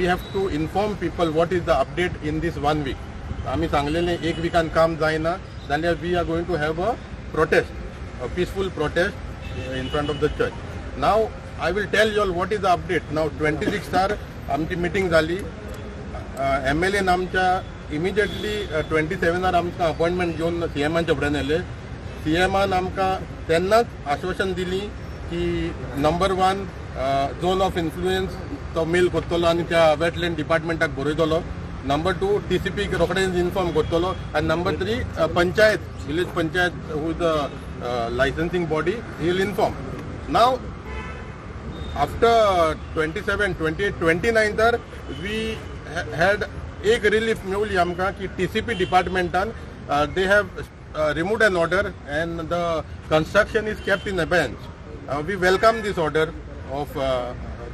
we have to inform people what is the update in this 1 week. आम्ही सांगलेले एक विकान काम जायना जाल्यार we are going to have a protest, a peaceful protest in front of the church. Now I will tell you all what is the update. Now 26 आमची meeting झाली. MLA आमच्या immediately 27 आमकां appointment घेवन CMांच्या फुड्यान येले. CMान आमकां तेन्नाच आश्वासन दिली की नंबर 1 झोन ऑफ इन्फ्लुएन्स तो मेल करतलो आनी त्या वेटलँड डिपार्टमेंटाक बरयतलो. नंबर 2 TCP रोखडेच इन्फॉर्म करतलो. आनी number 3 panchayat, village panchayat who is the licensing body, he will inform. Now after 27, 28, 29 we had एक रिलीफ मेवली आमकां की TCP डिपार्टमेंटान they have removed an order and the construction is kept in abeyance. We welcome this order of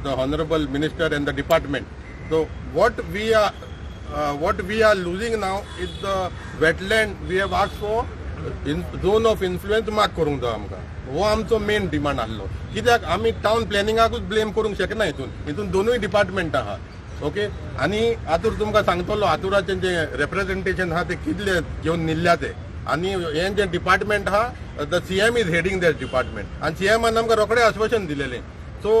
the Honorable Minister and the department. So what we are losing now is the wetland. We have asked for zone of influence mark करूंक जाय आमकां. हो आमचो main demand आसलो. कित्याक आमी town प्लॅनिंगाकूच blame करूंक शकना हितून दोनूय डिपार्टमेंट आहा. ओके, आनी आतूर तुमकां सांगतलो आतुराचें जे रिप्रेझेंटेशन आहा ते कितले घेवन निल्ल्या ते. आनी हें जे डिपार्टमेंट आहा the CM is heading that department आनी CMान आमकां रोखडें आश्वासन दिलेलें. सो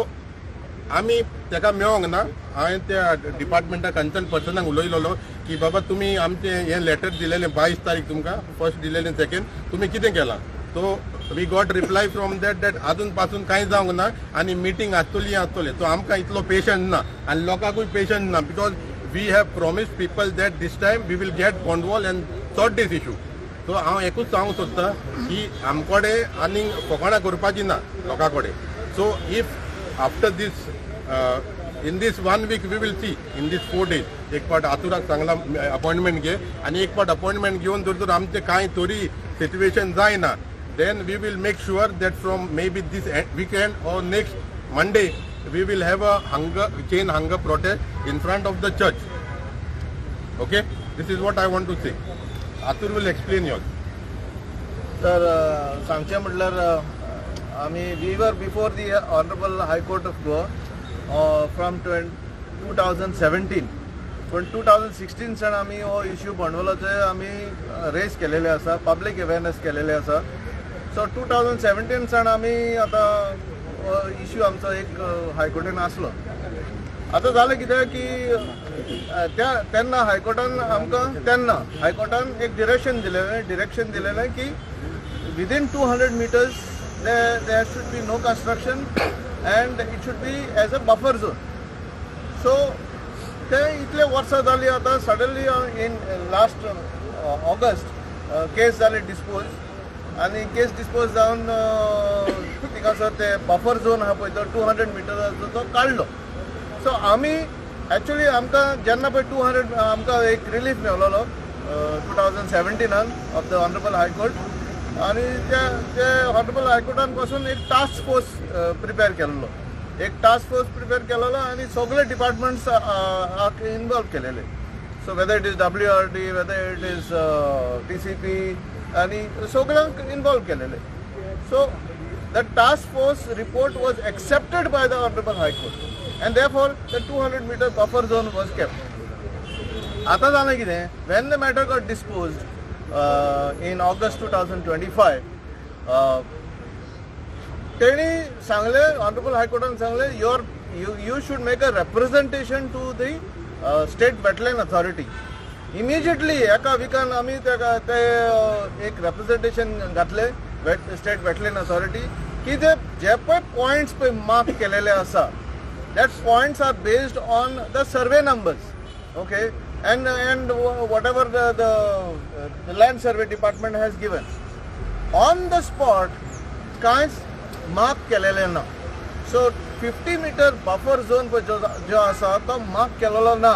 आमी ताका मेळोंक ना. हांवें त्या डिपार्टमेंटा कन्सर्न पर्सनाक उलयलोलो की बाबा तुमी आमचें हें लेटर दिलेलें 22 तारीख तुमकां, फर्स्ट दिलेलें सेकेंड, तुमी कितें केलां. So we got reply from that आजून पासून कांय जावंक ना आनी मिटींग आसतली. सो आमकां इतलो पेशन्स ना आनी लोकांकूय पेशन्स ना because we have promised people that this time we will get bund wall and sort this issue. So हांव एकूच सांगूंक सोदतां की आमकोडे आनी फकाणां करपाची ना लोकां कडेन. So if after this in this 1 week we will see in this 4 days एक पाट आतुराक सांगला अपॉइंटमेंट घे आनी एक पाट अपॉइंटमेंट घेवन जर आमचें कांय तरी सिच्युएशन जायना then we will make sure that from maybe this weekend or next Monday we will have a chain hunger protest in front of the church. Okay, this is what I want to say. Atur will explain you all. तर सांगचें म्हटल्यार आमी we were before the honourable high court of Goa from 2017. पण 2016 सावन आमी हो issue भांडवलाचे आमी raise केलेले आसा, पब्लीक अवेरनेस केलेले आसा. सो 2017 सावन आमी आतां इश्यू आमचो एक हायकोर्टान आसलो. आतां जालें कितें की तेन्ना हायकोर्टान आमकां हायकोर्टान एक डिरेक्शन दिलेलें की within 200 meters there should be no construction and it should be as a buffer zone. So ते इतले वर्सां जालीं आतां सडनली इन लास्ट ऑगस्ट केस जाली डिस्पोज आनी केस डिस्पोज जावन तिका सर ते बफर झोन आहा पळय तो 200 meters तो काडलो. सो आमी एक्चुअली आमकां जेन्ना पळय 200 आमकां एक रिलीफ मेळलोलो 2017 ऑफ द ऑनरेबल हायकोर्ट आनी ते ऑनरेबल हायकोर्टान पासून एक टास्क फोर्स प्रिपेर केलेलो आनी सगळे डिपार्टमेंट्स इन्वॉल्व केलेले. So whether it is WRD, whether it is TCP आनी सगळ्यांक इन्वॉल्व केलेले. So the task force report was accepted by the honourable high court and therefore the 200 meter buffer zone was kept. आतां जालें कितें, when the matter got disposed in August 2025 तेणी सांगले, ऑनरेबल हायकोर्टान सांगले you should make a representation to the state wetland authority. Immediately एका विकान आमी तेका ते एक रिप्रेझेंटेशन घातले स्टेट वेटलँड अथॉरिटी की जे पळय पॉयंट्स पळय मार्क केलेले आसा that points are based on the survey numbers. Okay, and whatever the land survey department has given on the spot कांयच मार्क केलेले ना. सो 50 meter बफर झोन जो आसा तो मार्क केलेलो ना.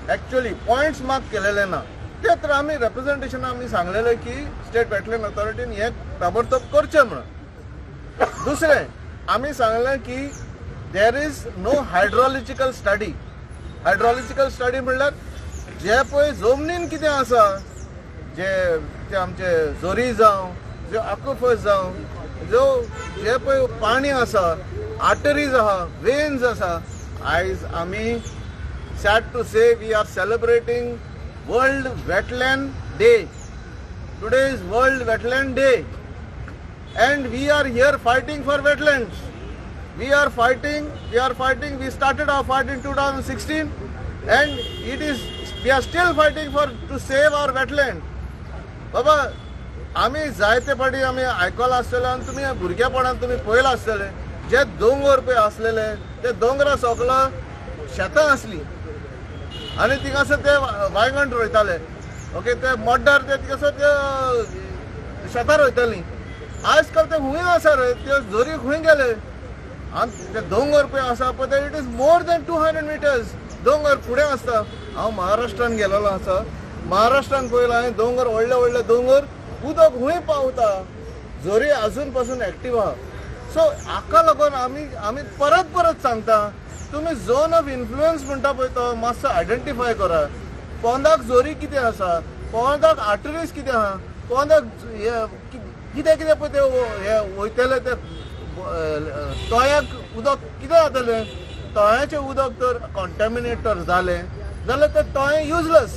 एक्चुअली पॉयंट्स मार्क केलेले ना. ते तर आमी रिप्रेझेंटेशन आमी सांगलेलें की स्टेट वेटलँड अथॉरिटीन हें ताबडतोब करचें म्हणून. दुसरें आमी सांगलें की there is no hydrological study. Hydrological study म्हणल्यार जे पळय जमनीन कितें आसा जे आमचे झोरी जावं जे आक्वाफर्स जावं जे पळय पाणी आसा, आर्टरीज आहा, वेन्स आसा, आयज आमी sad to say we are celebrating World Wetland Day. Today is World Wetland Day. And we are here fighting for wetlands. We are fighting, we started our fight in 2016 and we are still fighting to save our wetland. बाबा आम्ही जायते फाटी आम्ही आयकला आसतले आणि तुम्ही भुरगेपणान तुम्ही पळयला आसतले जे दोंगर पे आसलेले ते दोंगरा सकला शेतां आसली आणि थिंगासर ते वायगण रोयताले ओके ते मड्डार ते कसो ते शेतां रोयतालीं आजकाल ते हुंय आसा रे ते जोरी हुंय गेले आणि ते दोंगर पे आसा पण it is more than 200 meters दोंगर फुडें आसता हांव महाराष्ट्रान गेलेलो आसा महाराष्ट्रान पळयला हांवें दोंगर व्हडले व्हडले दोंगर उदक हुंय पावता जोरी अजून पासून एक्टीव आहा सो हाका लागून आमी परत सांगता तुम्ही झोन ऑफ इन्फ्लुअन्स म्हणटा पळय तो मातसो आयडेंटिफाय करा पोंदाक जोरी कितें आसा पोंदाक आर्टरीज कितें आहा पोंदाक कितें पळय ते वयतले ते तळ्याक उदक कितें जातलें तळ्याचें उदक तर कॉन्टॅमिनेट तर जालें जाल्यार ते तळें युजलेस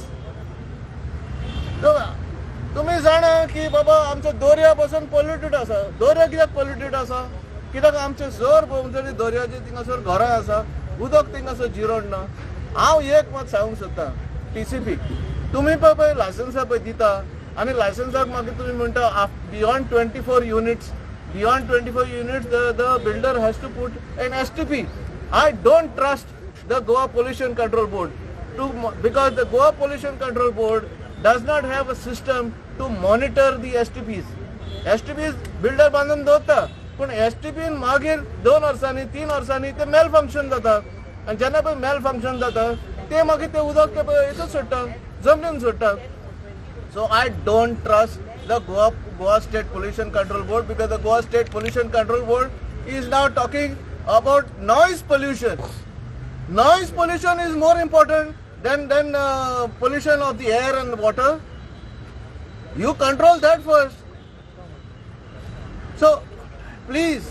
तुम्ही जाणा की बाबा आमचो दर्या पासून पोल्युटेड आसा दर्या कित्याक पोल्युटेड आसा कित्याक आमचे जोर भोंवतणी दर्याचे थिंगासर घरां आसा उदक थिंगासर जिरोड ना हांव एक मात सांगूंक सोदतां टीसीपी तुम्ही पळय लायसन्सा पळय दिता आनी लायसन्साक मागीर तुमी म्हणटा beyond 24 units the builder has to put an STP. I don't trust the Goa Pollution Control Board because the Goa Pollution Control Board does not have a system to monitor the STPs. STPs builder बांधून दवरता पण STP मागीर 2 वर्सांनी 3 वर्सांनी ते mail function जाता आनी जेन्ना पळय मेल फंक्शन जाता ते मागीर ते उदक ते हेतून सोडटा जमनीन सोडटा So I don't trust the Goa State Pollution Control Board because the Goa State Pollution Control Board is now talking about noise pollution. Noise pollution is more important than pollution of the air and water. You control that first. So please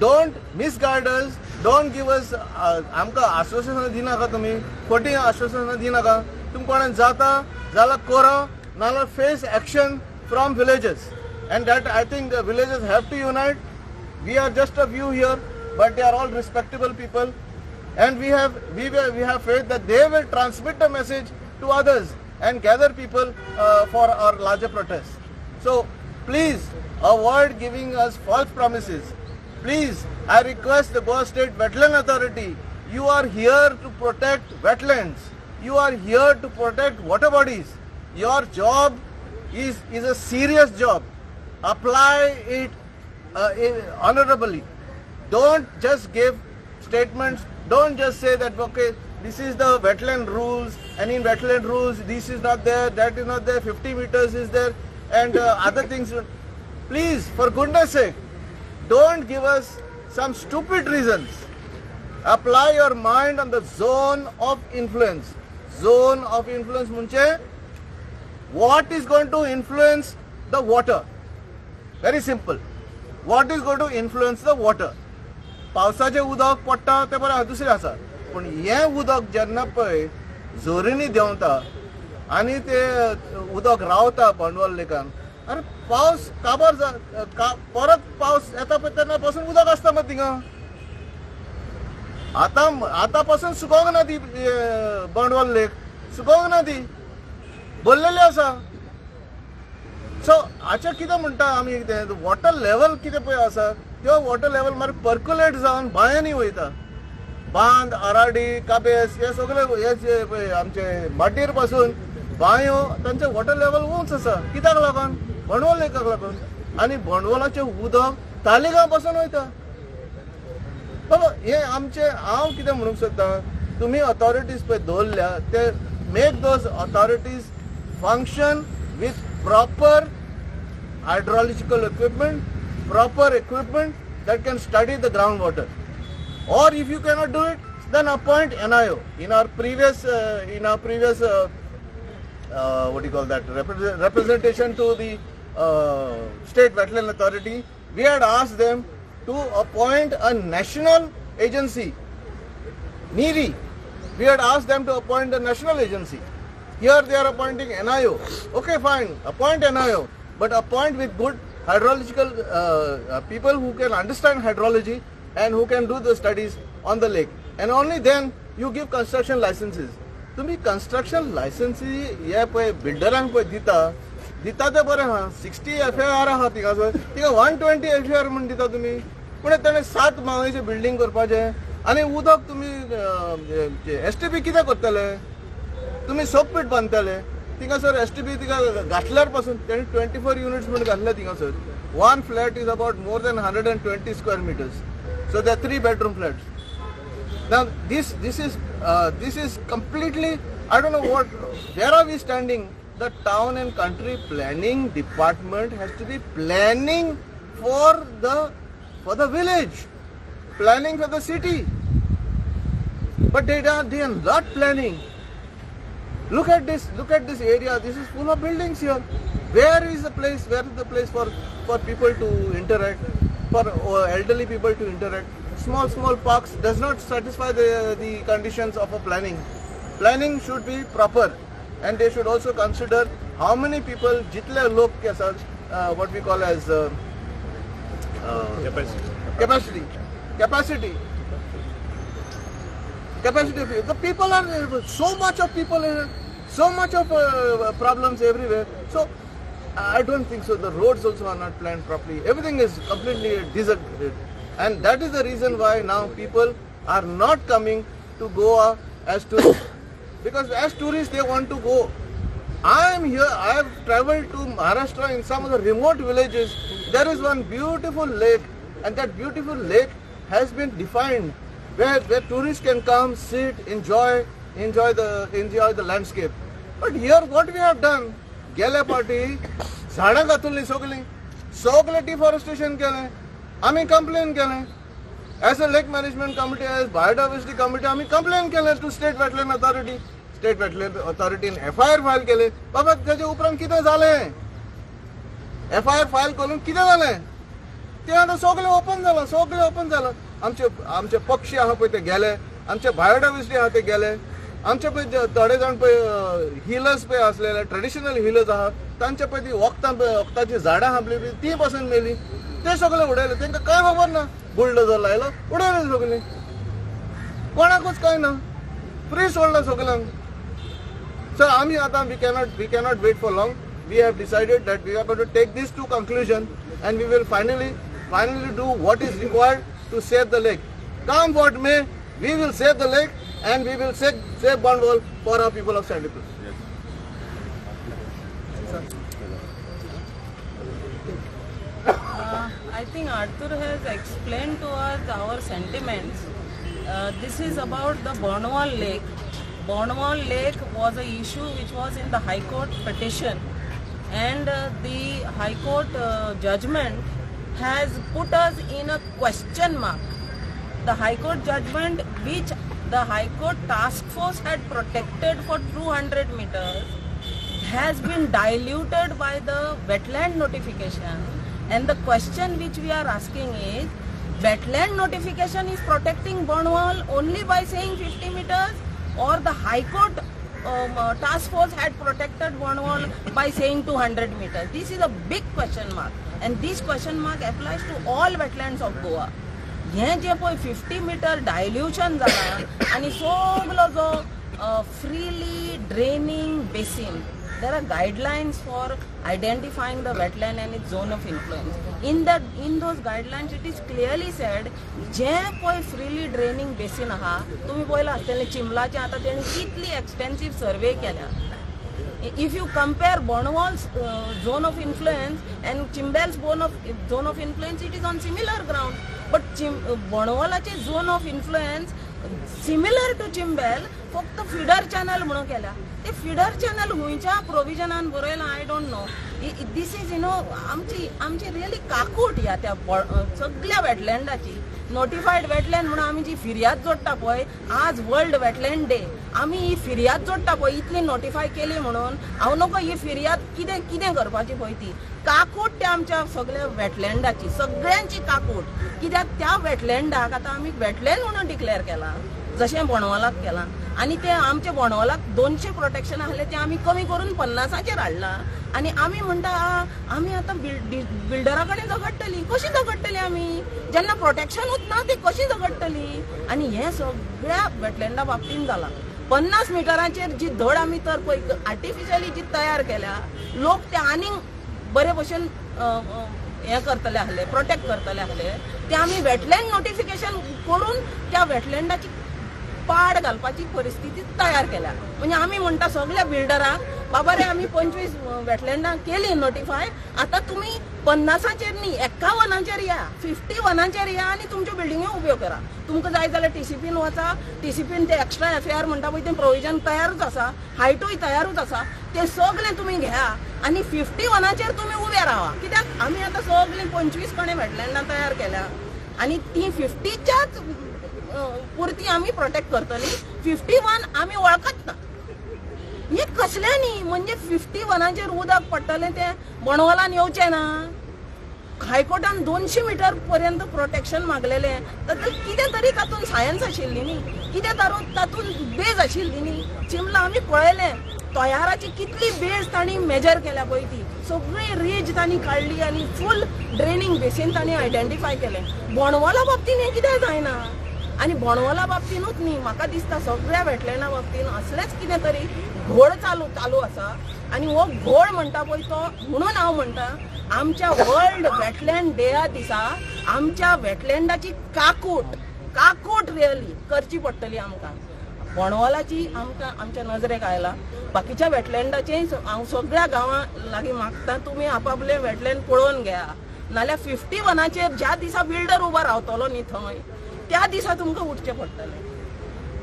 don't misguide us. Don't give us आमकां आश्वासनां दिनाका तुमी खोटी आश्वासनां दिनाका तुमी कोणाक जाता जाल्यार करा नाल्यार face action from villages and that I think the villages have to unite. We are just a few here but they are all respectable people and we have faith that they will transmit the message to others and gather people for our larger protest. So please avoid giving us false promises. Please, I request the Goa State Wetland Authority, you are here to protect wetlands. You are here to protect water bodies. Your job is a serious job. Apply it honorably. Don't just give statements. Don't just say that, okay, this is the wetland rules and in wetland rules this is not there, that is not there, 50 meters is there and other things. Please, for goodness sake, don't give us some stupid reasons. Apply your mind on the zone of influence. Zone of influence म्हणजे what is going to influence the water? Very simple. What is going to influence the water? पावसाचे उदक पडटा ते बरें दुसरें आसा पण हें उदक जेन्ना पळय जोरीनी देंवता आनी ते उदक रावता भांडवल लेकान अरे पावस काबार परत पावस येता पळय तेन्ना पासून उदक आसता मग थिंगा आतां पासून सुकोंक ना ती भांडवल लेक सुकोंक ना ती भरलेली आसा सो हाचे कितें म्हणटा आमी वॉटर लेवल कितें पळय आसा त्यो वॉटर लेवल मागीर पर्क्युलेट जावन बांयांनी वयता बांद आराडी काबेस हे सगळे हे पळय आमचे माटीर पासून बांयो तांचे वॉटर लेवल उंच आसा कित्याक लागून भांडवल लेकाक लागून आनी भांडवलाचें उदक तालिगांव पासून वयता बाबा हे आमचे हांव कितें म्हणूंक सोदतां तुमी ऑथॉरिटीज पळय दवरल्या ते make those authorities function with proper hydrological equipment that can study the groundwater. Or if you cannot do it, then appoint NIO. In our previous representation to the State Wetland Authority, we had asked them to appoint a national agency, NEERI, We had asked them to appoint a national agency. Here they are appointing NIO. Okay, fine, appoint NIO, but appoint with good hydrological people who can understand hydrology and who can do the studies on the lake. And only then you give construction licenses. तुम्ही construction licenses हे पळय बिल्डरांक पळय दिता ते बरें हा 60 FAR आहा तिका 120 FAR म्हण दिता तुम्ही पुणे ताणें 7 माळेचे बिल्डिंग करपाचें आनी उदक तुम्ही STP कितें करतले तुम्ही सोकपीट बांदतले थिंगा सर STP तिका घातल्यार पासून ताणें 24 युनिट्स म्हण घातले थिंगा sir one flat is about more than 120 square meters, so there are 3 bedroom flats. Now this is completely, I don't know where are we standing. The town and country planning department has to be planning for the village, planning for the city, but they are not planning. Look at this area. This is full of buildings here. Where is the place for people to interact, for elderly people to interact? Small parks does not satisfy the conditions of a planning. Planning should be proper, and they should also consider how many people jitle log ke sir, what we call as capacity. The people are so much of people here, so much of problems everywhere. So I don't think so. The roads also are not planned properly. Everything is completely disaggregated, and that is the reason why now people are not coming to Goa as tourists. Because as tourists they want to go. I am here. I have travelled to Maharashtra in some of the remote villages. There is one beautiful lake, and that beautiful lake has been defined, where tourists can come, sit, enjoy the landscape. But here what we have done, गेल्या party झाडां घातुल्ली सगळे deforestation केलें, आमी complaint केलें. As a lake management committee, as biodiversity committee आमी complaint केलें to state wetland authority. State wetland अथॉरिटीन FIR फायल केले. बाबा तेजे उपरांत कितें जालें? FIR फायल करून कितें जालें? तें आतां सगळें ओपन जालां. आमचे पक्षी आहा पळय ते गेले, आमचे बायोडायवर्सिटी आहा ते गेले, आमचे पळय थोडे जाण पळय हिलर्स पळय आसलेले ट्रेडिशनल हिलर्स आहा तांचे पळय ती वखदाची झाडां आहा पळय ती पासून मेली, ते सगळे उडयले. तांकां कांय खबर ना. बुलडोजर लायलो, उडयले सगळीं. कोणाकूच कांय ना, फ्री सोडला सगळ्यांक. सो आमी आतां we cannot wait for long. We have decided that we are going to take this to conclusion, and we will finally do what is required to save the lake. Come what may, we will save the lake, and we will save Bondwal for our people of Sandipur. I think Arthur has explained to us our sentiments. This is about the Bondwal Lake. Bondwal Lake was an issue which was in the High Court petition, and the High Court judgment has put us in a question mark. The High Court judgment, which the High Court task force had protected for 200 meters, has been diluted by the wetland notification. And the question which we are asking is, wetland notification is protecting Bondwal only by saying 50 meters, or the High Court task force had protected Bondwal by saying 200 meters. This is a big question mark, and this question mark applies to all wetlands of Goa. हे जे पळय 50 metre dilution जाला आनी सगळो जो freely draining basin, there are guidelines for identifying the wetland and its zone of influence. In those guidelines it is clearly said, जे पळय freely draining basin आहा, तुम्ही पळयला आसतलें चिंबलाचे आतां तेणी कितली एक्सटेन्सिव सर्वे केल्या. If you compare Bondwal's zone of influence and Chimbel's zone of influence, it is on similar ground. But Bondwalaचे zone of influence similar to Chimbel, फक्त feeder channel म्हणून केल्या. ते feeder channel हुंयच्या प्रोविजनान बरयला, I don't know. This is आमची really काकूट ह्या त्या सगळ्या वेटलँडाची. Notified wetland म्हणून आमी जी फिर्याद जोडटा पळय, आज वर्ल्ड वेटलँड डे, आमी ही फिर्याद जोडटा पळय इतली नोटिफाय केली म्हणून, हांव नको ही फिर्याद कितें करपाची पळय ती काकूट त्या आमच्या सगळ्या वेटलँडाची, सगळ्यांची काकूट. कित्याक त्या वेटलँडाक आतां आमी वेटलँड म्हणून डिक्लेअर केला. जशें बोंडवालाक केलां आनी ते आमचे बोंडवालाक 200 प्रोटेक्शन आहले ते आमी कमी करून 50चेर हाडला आनी आमी म्हणटा आमी आतां बिल्डरा कडेन झगडटली कशी झगडटली आमी जेन्ना प्रोटेक्शनूच ना ती कशी झगडटली आनी हें सगळ्या वेटलँडा बाबतीन जालां 50 मिटराचेर जी धड आमी तर पळय आर्टिफिशियली जी तयार केल्या लोक ते आनीक बरे भशेन हें करतले आहले प्रोटेक्ट करतले आहले ते आमी वेटलँड नोटिफिकेशन करून त्या वेटलँडाची पाड घालपाची परिस्थिती तयार केल्या म्हणजे आमी म्हणटा सगळ्या बिल्डरांक बाबा रे आमी 25 वेटलँडां केली नोटिफाय आता तुम्ही 50चेर न्ही 51चेर या 51चेर या आनी तुमच्यो बिल्डिंग्यो उब्यो करा तुमकां जाय जाल्यार टीसीपीन वचा टीसीपीन ते एक्स्ट्रा एफआयआर म्हणटा पळय तें प्रोविजन तयारूच आसा हायटूय तयारूच आसा ते सगळें तुमी घ्या आनी 51चेर तुमी उबे रावा कित्याक आमी आतां सगळीं 25 कणे वेटलँडां तयार केल्या आनी ती 50च्याच पुरती आमी प्रोटेक्ट करतली 51 आमी वळखत ना हे कसल्यांनी म्हणजे 51चेर उदक पडटलें तें बोंडवालान येवचें ना हायकोर्टान 200 मिटर पर्यंत प्रोटेक्शन मागलेलें तातूंत कितें तरी तातूंत सायन्स आशिल्ली न्ही कितें तातूंत बेज आशिल्ली न्ही चिमला आमी पळयलें तयाराची कितली बेज तांणी मेजर केल्या पळय ती सगळी रीज तांणी काडली आनी फूल ड्रेनिंग बेसीन तांणी आयडेंटिफाय केलें बोंडवाला बाबतीन हें कितें जायना आनी बोंडवाला बाबतीनूच न्ही म्हाका दिसता सगळ्या वेटलँडा बाबतीन असलेच कितें तरी घोळ चालू आसा आनी हो घोळ म्हणटा पळय तो म्हणून हांव म्हणटा आमच्या वर्ल्ड वेटलँड डेया दिसा आमच्या वेटलँडाची काकूट रियली करची पडटली आमकां बोंडवालाची आमकां आमच्या नजरेक आयला बाकीच्या वेटलँडाचेय हांव सगळ्या गांवां लागीं मागता तुमी आपापले वेटलँड पळोवन घेया नाल्यार 51चेर ज्या दिसा बिल्डर उबो रावतलो न्ही थंय त्या दिसा तुमकां उठचें पडटलें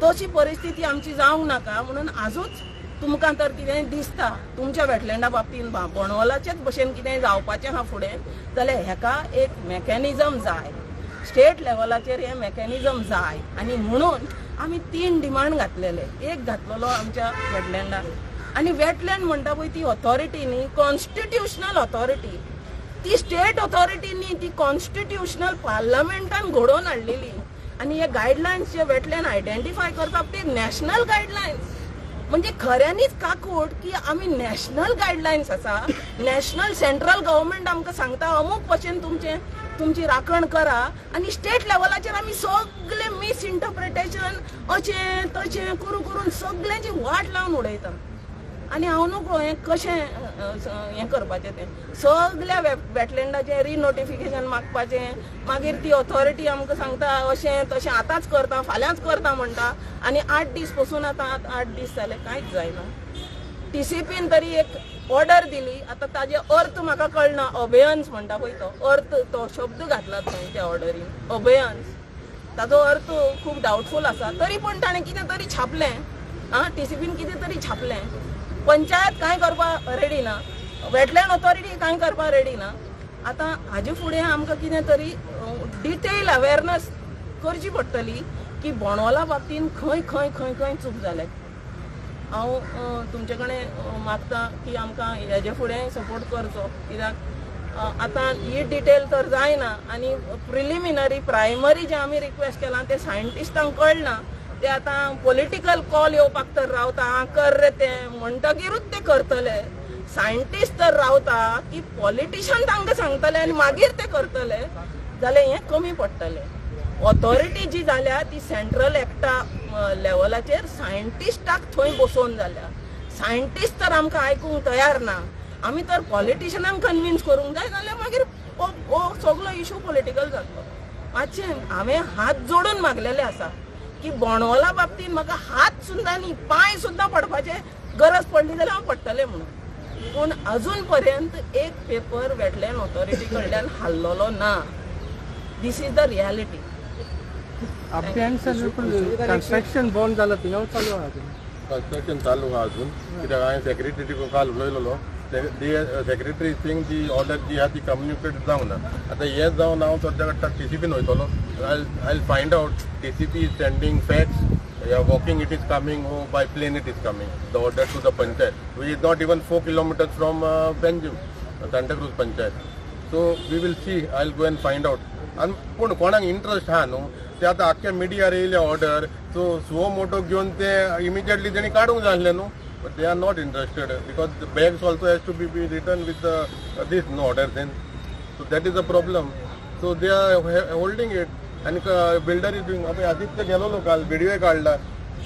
तशी परिस्थिती आमची जावंक नाका म्हणून आजूच तुमकां तर कितें दिसता तुमच्या वेटलँडा बाबतीन बोंडवालाचेच भशेन कितें जावपाचें आहा फुडें जाल्यार हेका एक मेकॅनिजम जाय स्टेट लेवलाचेर हें मेकॅनिजम जाय आनी म्हणून आमी 3 डिमांड घातलेले एक घातलेलो आमच्या वेटलँडाक आनी वेटलँड म्हणटा पळय ती ऑथॉरिटी न्ही कॉन्स्टिट्युशनल ऑथॉरिटी ती स्टेट ऑथॉरिटी न्ही ती कॉन्स्टिट्युशनल पार्लमेंटान घडोवन हाडलेली आनी हे गायडलायन्स जे वेटलँड आयडेंटिफाय करता ते नॅशनल गायडलायन्स म्हणजे खऱ्यांनीच काकूट की आमी नॅशनल गायडलायन्स आसा नॅशनल सेंट्रल गव्हर्मेंट आमकां सांगता अमूक भशेन तुमची राखण करा आनी स्टेट लेवलाचेर आमी सगळे मिस इंटरप्रिटेशन अशें तशें करून सगळ्यांची वाट लावन उडयता आनी हांव नको हें कशें हें करपाचें तें सगळ्या वेटलँडाचें रिनोटिफिकेशन मागपाचें मागीर ती ऑथॉरिटी आमकां सांगता अशें तशें आतांच करता फाल्यांच करता म्हणटा आनी 8 दीस पसून आतां 8 दीस जाले कांयच जायना टीसीपीन तरी एक ऑर्डर दिली आतां ताजे अर्थ म्हाका कळना अबेयन्स म्हणटा पळय तो अर्थ तो शब्द घातला थंय त्या ऑर्डरीन अबेयन्स ताजो अर्थ खूब डावटफूल आसा तरी पूण ताणें कितें तरी छापलें टीसीपीन कितें तरी छापलें पंचायत कांय करपाक रेडी ना वेटलँड ऑथॉरिटी कांय करपाक रेडी ना आतां हाजे फुडें आमकां कितें तरी डिटेल अवेरनस करची पडटली की बोंडवाला बाबतीन खंय चूक जाले हांव तुमचे कडेन मागता की आमकां हेजे फुडें सपोर्ट करचो कित्याक आतां ही डिटेल तर जायना आनी प्रिलिमिनरी प्रायमरी जे आमी रिक्वेस्ट केलां ते सायंटिस्टांक कळना ते आतां पॉलिटिकल कॉल येवपाक तर रावता कर रे ते म्हणटकीरूच ते करतले सायंटिस्ट तर रावता की पॉलिटिशियन तांकां सांगतले आनी मागीर ते करतले जाल्यार हें कमी पडटलें ऑथॉरिटी जी जाल्या ती सेंट्रल एक्टा लेवलाचेर सायंटिस्टाक थंय बसोवन जाल्या सायंटिस्ट तर आमकां आयकूंक तयार ना आमी तर पॉलिटिशियनांक कन्विन्स करूंक जाय जाल्यार मागीर हो सगळो इशू पॉलिटिकल जातलो मातशें हांवें हात जोडून मागलेले आसा की बोंडवाला बाबतीन म्हाका हात सुद्दां न्ही पांय सुद्दां पडपाचे गरज पडली जाल्यार हांव पडटलें म्हणून पूण अजून पर्यंत एक पेपर वेटलँड ऑथॉरिटी कडल्यान हाल्लोलो ना this is the reality construction बंद जालां थिंगा चालू आहा कंस्ट्रक्शन चालू आहा अजून कित्याक हांवें सेक्रेटरी काल उलयलेलो सेक्रेटरी थिंग जी ऑर्डर जी आहा ती कम्युनिकेट जावंक ना आतां हें जावन हांव सद्या कडटा टीसीपीन वयतलो I find out TCP is sending facts walking it is coming by plane it is coming the order to the panchayat we is not even 4 kilometers from Bainguinim Santa Cruz panchayat so we will see I will go and find out आनी पूण कोणाक interest आहा न्हू ते आतां आख्ख्या मिडियार येयले order so motor घेवन ते इमिजिएटली तेणी काडूंक जाय आसलें न्हू but they are not interested because the bags also has to be return with this no order then so that is a problem so they are holding it आनी builder is doing आतां आदित्य गेलोलो काल video काडला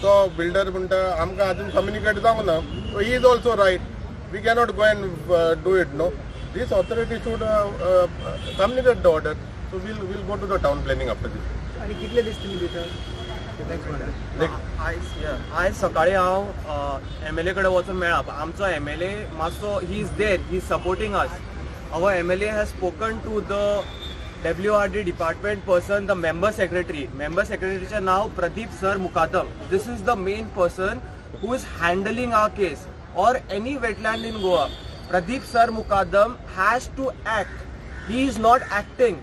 तो builder म्हणटा आमकां आजून communicate जावंक ना so he is also right we cannot go and do it no this authority should communicate the order so will go to the town planning after this आणि कितले दीस तुमी दिता आयज सकाळी हांव MLA कडेन वचून मेळ्ळा आमचो MLA मातसो he is there he is supporting us our MLA has spoken to the WRD department person the member सेक्रेटरीचें नाव Pradeep sir Mukadam this is the main person who is handling our case or any wetland in Goa Pradeep sir Mukadam has to act he is not acting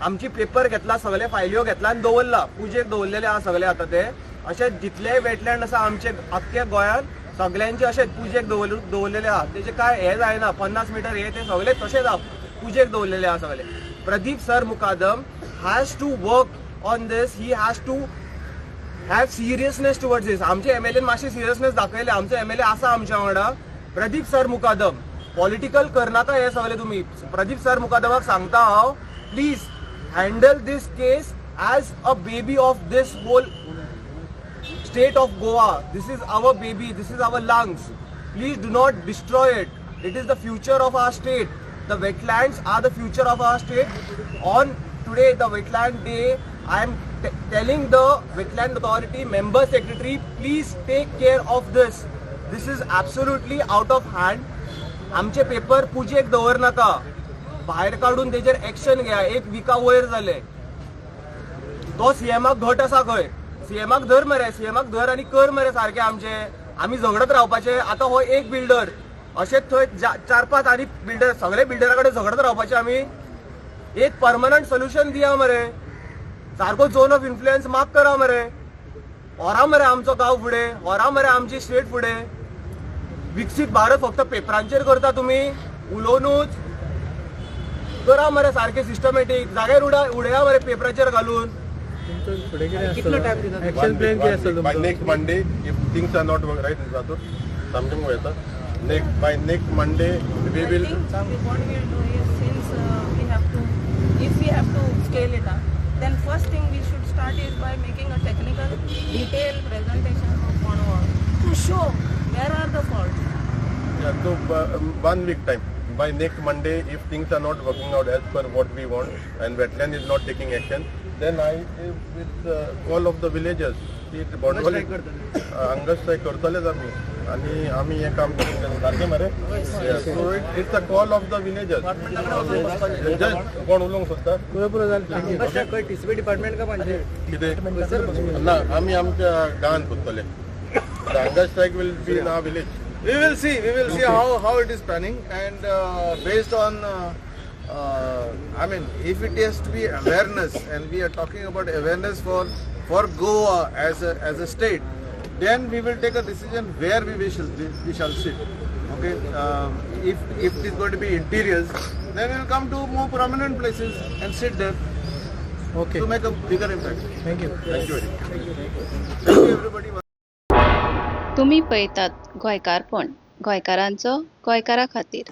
आमची paper घेतला सगळे फायल्यो घेतला आनी दवरला पुजेक दवरलेले आहा सगळे आतां ते अशे जितले वेटलँड आसा आमचे आख्ख्या गोंयांत सगळ्यांचे अशेच पुजेक दवरलेले आहा तेजे काय हे जायना 50 मिटर हे ते सगळे तशेच आहा पुजेक दवरलेले आहा सगळे Pradeep sir Mukadam has to work on this he has to have seriousness towards this आमचे MLA मातशे सिरियसनेस दाखयले आमचो MLA आसा आमच्या वांगडा प्रदीप सर मुकादम पॉलिटिकल करनाका हे सगळे तुम्ही प्रदीप सर मुकादमाक सांगता हांव please handle this case as a baby of this whole state of Goa. This is our baby, this is our lungs. Please do not destroy it. It is the future of our state. The wetlands are the future of our state. On today, the wetland day, I am telling the wetland authority member secretary, please take care of this. This is absolutely out of hand. आमचे paper पुजेक दवरनाका भायर काढून तेजेर action घ्या 1 विका वयर जाले तो सीएमाक घट आसा खंय सीएमाक धर मरे सीएमाक धर आनी कर मरे सारखे आमचे आमी झगडत रावपाचे आता हो एक बिल्डर अशेच थंय 4-5 आनी बिल्डर सगळे बिल्डरा कडेन झगडत रावपाचे आमी एक परमनंट सोल्युशन दिया मरे सारको झोन ऑफ इन्फ्लुएन्स माफ करा मरे व्हरा मरे आमचो गांव फुडें व्हरा मरे आमची स्टेट फुडें विकसीत भारत फक्त पेपरांचेर करता तुम्ही उलोवनूच करा मरे सारखे सिस्टमॅटिक जाग्यार उडया मरे पेपराचेर घालून कितलो टाइम दिता एक्शन प्लॅन कितें आसलो by next Monday if things are not right जातो समजूंक येता by next Monday we will what we'll do is since if we have to scale it up, then first thing we should start is by making a technical detailed presentation of Cornwall to show where are the faults. Yeah, so 1 week time. By next Monday, if things are not working out as per what we want and wetland is not taking action, then I with call of the villagers, अंगस strike करतलेच आमी आमी हे काम करून सारखे मरे so it's a call of the villagers कोण उलोवंक सोदता पुरो जालें टीसीपी डिपार्टमेंट का पंचायत कितें ना आमी आमच्या गांवांत करतले अंगस strike will be in our village We will see how it is planning and based on I mean if it has to be awareness and we are talking about awareness for Goa as a state, then we will take a decision where we shall sit. Okay, if it is going to be interiors, then we will come to more prominent places and sit there. Okay. To make a bigger impact. Thank you. Thank you. Thank you everybody. तुम्ही पळयतात गोंयकारपण गोंयकारांचो गोंयकारा खातीर.